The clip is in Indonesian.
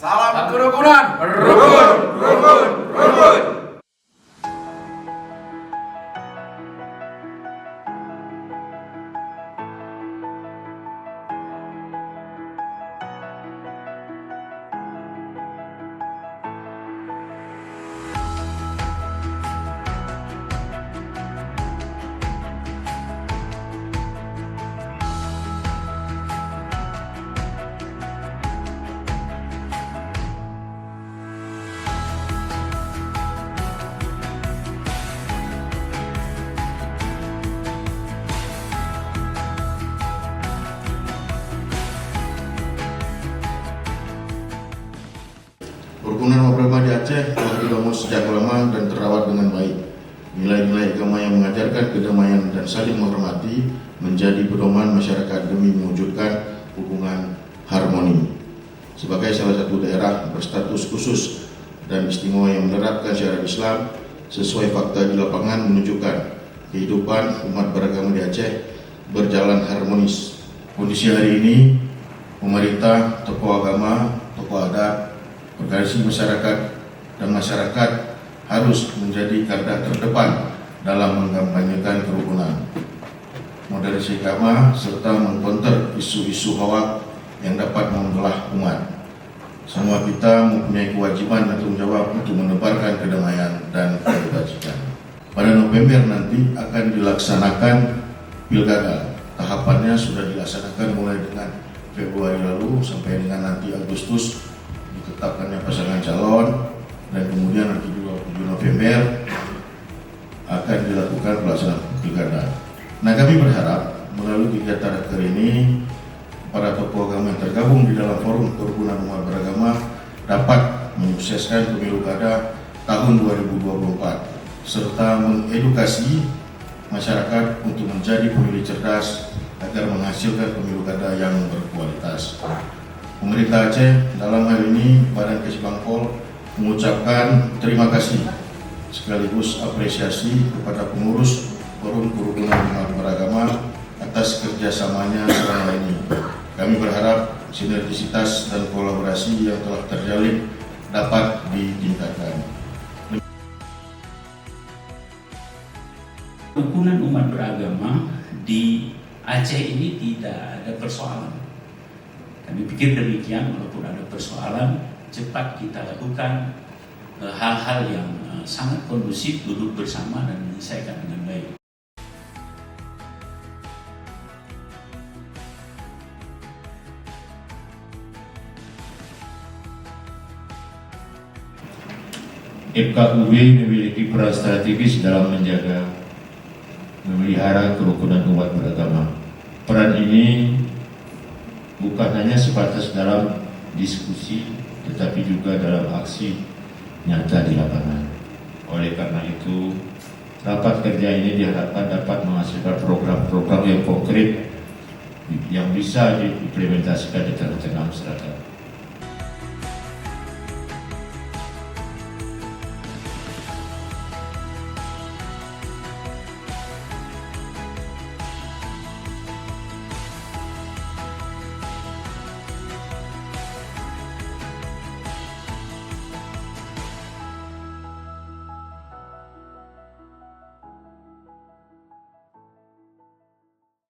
Salam kerukunan. Rukun, rukun, rukun. Kerukunan umat beragama di Aceh telah dibangun sejak lama dan terawat dengan baik. Nilai-nilai agama yang mengajarkan kedamaian dan saling menghormati menjadi pedoman masyarakat demi mewujudkan hubungan harmoni. Sebagai salah satu daerah berstatus khusus dan istimewa yang menerapkan syariat Islam, sesuai fakta di lapangan menunjukkan kehidupan umat beragama di Aceh berjalan harmonis. Kondisi hari ini, pemerintah, tokoh agama, tokoh adat, organisasi masyarakat dan masyarakat harus menjadi garda terdepan dalam mengkampanyekan kerukunan, moderasi agama serta mengkonter isu-isu hoak yang dapat membelah umat. Semua kita mempunyai kewajiban dan tanggung jawab untuk menebarkan kedamaian dan kebajikan. Pada November nanti akan dilaksanakan pilkada. Tahapannya sudah dilaksanakan mulai dengan Februari lalu sampai dengan nanti Agustus ditetapkannya pasangan calon, dan kemudian nanti 27 November akan dilakukan pelaksanaan pilkada. Nah, kami berharap melalui kegiatan akhir ini para tokoh agama yang tergabung di dalam forum kerukunan umat beragama dapat menyukseskan pemilu kada tahun 2024 serta mengedukasi masyarakat untuk menjadi pemilih cerdas agar menghasilkan pemilu kada yang berkualitas. Pemerintah Aceh dalam hal ini Badan Kesbangpol mengucapkan terima kasih sekaligus apresiasi kepada pengurus Forum Kerukunan Umat Beragama atas kerjasamanya selama ini. Kami berharap sinergisitas dan kolaborasi yang telah terjalin dapat ditingkatkan. Kerukunan umat beragama di Aceh ini tidak ada persoalan. Kami pikir demikian, walaupun ada persoalan, cepat kita lakukan hal-hal yang sangat kondusif, duduk bersama dan menyelesaikan dengan baik. FKUB memiliki peran strategis dalam memelihara kerukunan umat beragama. Peran ini bukan hanya sebatas dalam diskusi, tetapi juga dalam aksi nyata di lapangan. Oleh karena itu, rapat kerja ini diharapkan dapat menghasilkan program-program yang konkret yang bisa diimplementasikan di tengah-tengah masyarakat.